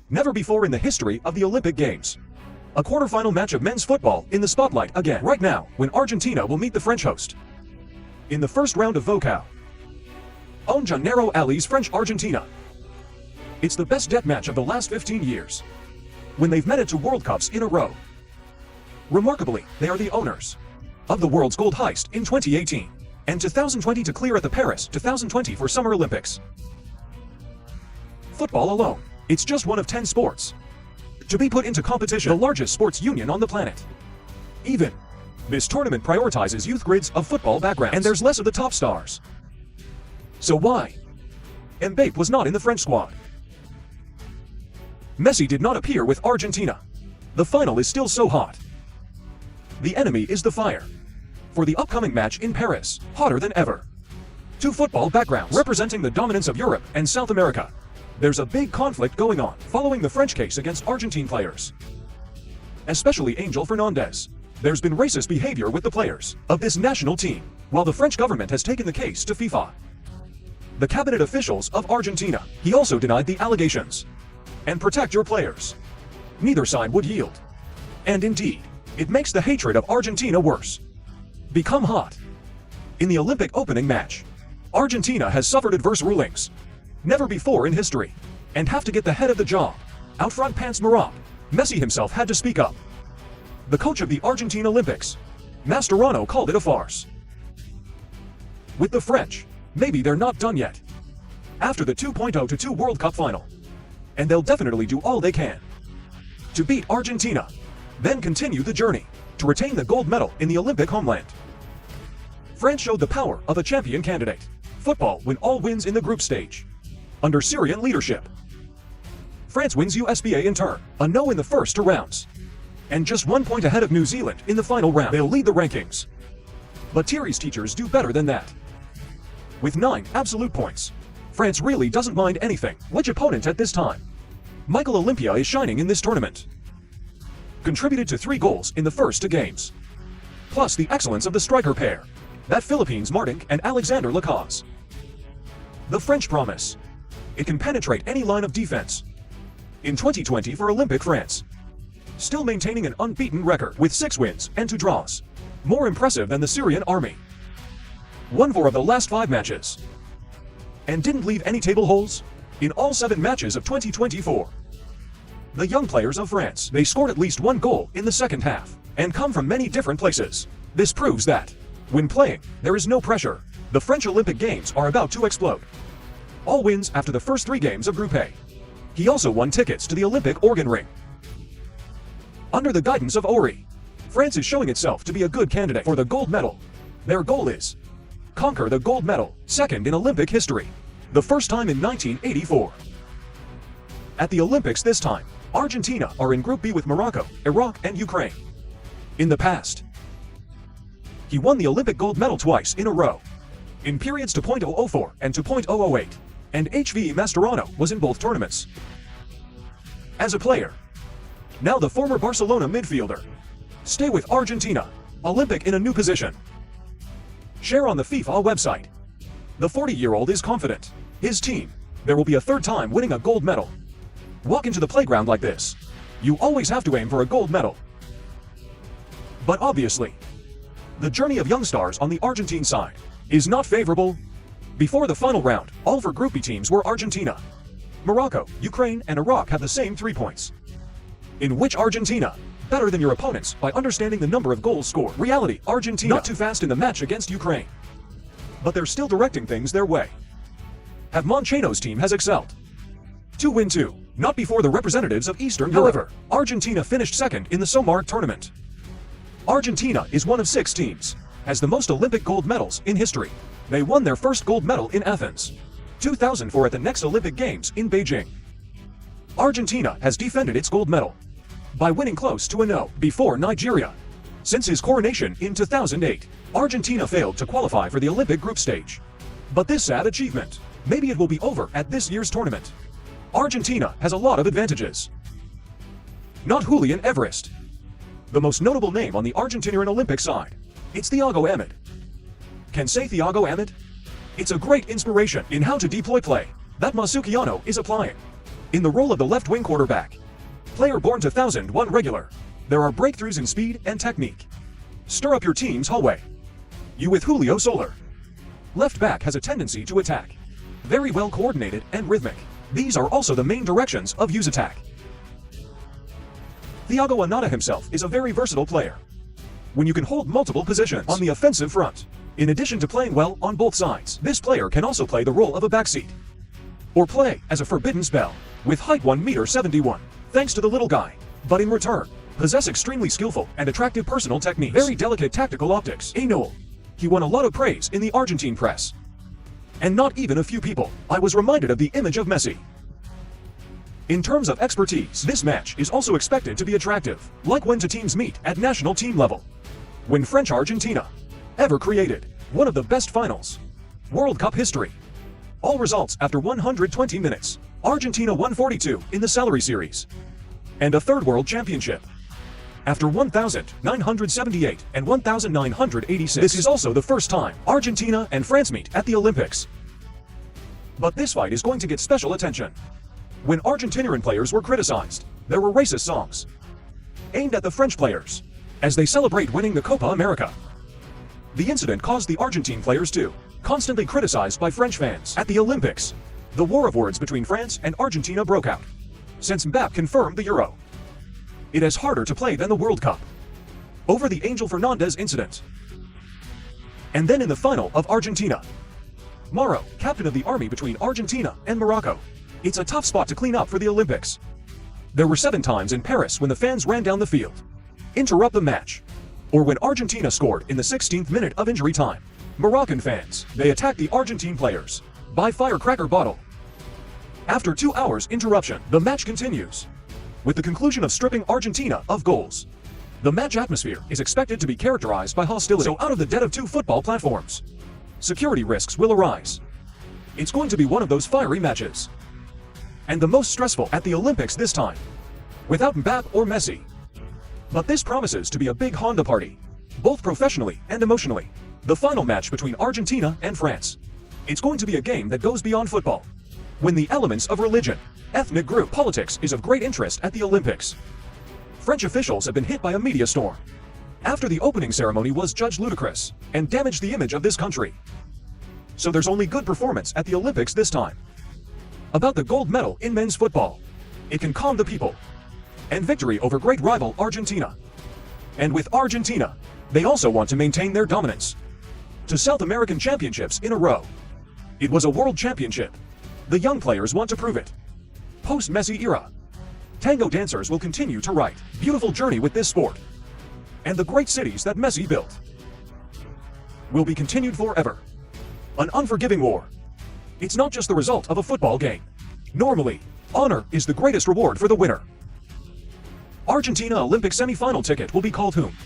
Never before in the history of the Olympic Games. A quarterfinal match of men's football in the spotlight again right now when Argentina will meet the French host. In the first round of Vocao. On Janeiro Ali's French-Argentina. It's the best debt match of the last 15 years. When they've met at 2 World Cups in a row. Remarkably, they are the owners of the world's gold heist in 2018 and 2020 to clear at the Paris 2020 for Summer Olympics. Football alone, it's just one of 10 sports to be put into competition, the largest sports union on the planet. Even this tournament prioritizes youth grids of football backgrounds, and there's less of the top stars. So why Mbappe was not in the French squad? Messi did not appear with Argentina. The final is still so hot. The enemy is the fire. For the upcoming match in Paris, hotter than ever. 2 football backgrounds representing the dominance of Europe and South America. There's a big conflict going on following the French case against Argentine players. Especially Angel Fernandez. There's been racist behavior with the players of this national team, while the French government has taken the case to FIFA. The cabinet officials of Argentina, he also denied the allegations. And protect your players. Neither side would yield. And indeed, it makes the hatred of Argentina worse. Become hot. In the Olympic opening match, Argentina has suffered adverse rulings. Never before in history. And have to get the head of the job. Out front pants Marab. Messi himself had to speak up. The coach of the Argentine Olympics, Mascherano, called it a farce. With the French, maybe they're not done yet. After the 2.0-2 World Cup final. And they'll definitely do all they can to beat Argentina, then continue the journey to retain the gold medal in the Olympic homeland. France showed the power of a champion candidate. Football win all wins in the group stage. Under Syrian leadership. France wins USBA in turn, a no in the first 2 rounds. And just 1 point ahead of New Zealand in the final round. They'll lead the rankings. But Thierry's teachers do better than that. With 9 absolute points, France really doesn't mind anything, which opponent at this time. Michael Olympia is shining in this tournament. Contributed to 3 goals in the first 2 games. Plus the excellence of the striker pair, that Philippines Martink and Alexander Lacaze. The French promise. It can penetrate any line of defense. In 2020 for Olympic France. Still maintaining an unbeaten record with 6 wins and 2 draws. More impressive than the Syrian army. Won 4 of the last 5 matches. And didn't leave any table holes in all 7 matches of 2024. The young players of France, they scored at least 1 goal in the second half and come from many different places. This proves that when playing, there is no pressure. The French Olympic Games are about to explode. All wins after the first 3 games of Group A. He also won tickets to the Olympic organ ring. Under the guidance of Ori, France is showing itself to be a good candidate for the gold medal. Their goal is conquer the gold medal, second in Olympic history. The first time in 1984. At the Olympics this time, Argentina are in Group B with Morocco, Iraq, and Ukraine. In the past, he won the Olympic gold medal twice in a row. In periods 2.004 and 2.008. And HV Mascherano was in both tournaments. As a player, now the former Barcelona midfielder. Stay with Argentina, Olympic in a new position. Share on the FIFA website. The 40-year-old is confident. His team, there will be a 3rd time winning a gold medal. Walk into the playground like this. You always have to aim for a gold medal. But obviously, the journey of young stars on the Argentine side is not favorable. Before the final round, all for Group B teams were Argentina. Morocco, Ukraine, and Iraq have the same 3 points. In which Argentina, better than your opponents by understanding the number of goals scored. Reality, Argentina not too fast in the match against Ukraine. But they're still directing things their way. Have Moncheno's team has excelled. 2 win 2, not before the representatives of Eastern Europe. However, Argentina finished 2nd in the Somar tournament. Argentina is one of 6 teams, has the most Olympic gold medals in history. They won their first gold medal in Athens, 2004 at the next Olympic Games in Beijing. Argentina has defended its gold medal by winning close to a no before Nigeria. Since his coronation in 2008, Argentina failed to qualify for the Olympic group stage. But this sad achievement, maybe it will be over at this year's tournament. Argentina has a lot of advantages. Not Julian Everest, the most notable name on the Argentinian Olympic side. It's Thiago Ahmed. Can say Thiago Ahmed? It's a great inspiration in how to deploy play that Masukiano is applying. In the role of the left-wing quarterback, player born to 2001 regular, there are breakthroughs in speed and technique. Stir up your team's hallway. You with Julio Soler. Left back has a tendency to attack. Very well coordinated and rhythmic. These are also the main directions of use attack. Thiago Anata himself is a very versatile player. When you can hold multiple positions on the offensive front, in addition to playing well on both sides, this player can also play the role of a backseat. Or play as a forbidden spell, with height 1.71 m, thanks to the little guy. But in return, possess extremely skillful and attractive personal techniques, very delicate tactical optics. Noel. He won a lot of praise in the Argentine press. And not even a few people. I was reminded of the image of Messi. In terms of expertise, this match is also expected to be attractive, like when two teams meet at national team level. When French-Argentina ever created one of the best finals World Cup history. All results after 120 minutes. Argentina won 42 in the Salary Series. And a third World Championship. After 1,978 and 1,986. This is also the first time Argentina and France meet at the Olympics. But this fight is going to get special attention. When Argentinian players were criticized, there were racist songs aimed at the French players as they celebrate winning the Copa America. The incident caused the Argentine players to constantly criticized by French fans. At the Olympics, the war of words between France and Argentina broke out. Since Mbappé confirmed the Euro, it is harder to play than the World Cup. Over the Angel Fernandez incident. And then in the final of Argentina, Mauro, captain of the army between Argentina and Morocco. It's a tough spot to clean up for the Olympics. There were 7 times in Paris when the fans ran down the field, interrupt the match, or when Argentina scored in the 16th minute of injury time. Moroccan fans, they attacked the Argentine players by firecracker bottle. After 2 hours interruption, the match continues, with the conclusion of stripping Argentina of goals. The match atmosphere is expected to be characterized by hostility. So out of the dead of 2 football platforms, security risks will arise. It's going to be one of those fiery matches. And the most stressful at the Olympics this time, without Mbappé or Messi. But this promises to be a big Honda party, both professionally and emotionally. The final match between Argentina and France. It's going to be a game that goes beyond football. When the elements of religion, ethnic group politics is of great interest at the Olympics. French officials have been hit by a media storm after the opening ceremony was judged ludicrous and damaged the image of this country. So there's only good performance at the Olympics this time. About the gold medal in men's football. It can calm the people. And victory over great rival Argentina. And with Argentina, they also want to maintain their dominance to South American championships in a row. It was a world championship. The young players want to prove it. Post-Messi era, tango dancers will continue to write beautiful journey with this sport. And the great cities that Messi built will be continued forever. An unforgiving war. It's not just the result of a football game. Normally, honor is the greatest reward for the winner. Argentina Olympic semi-final ticket will be called whom?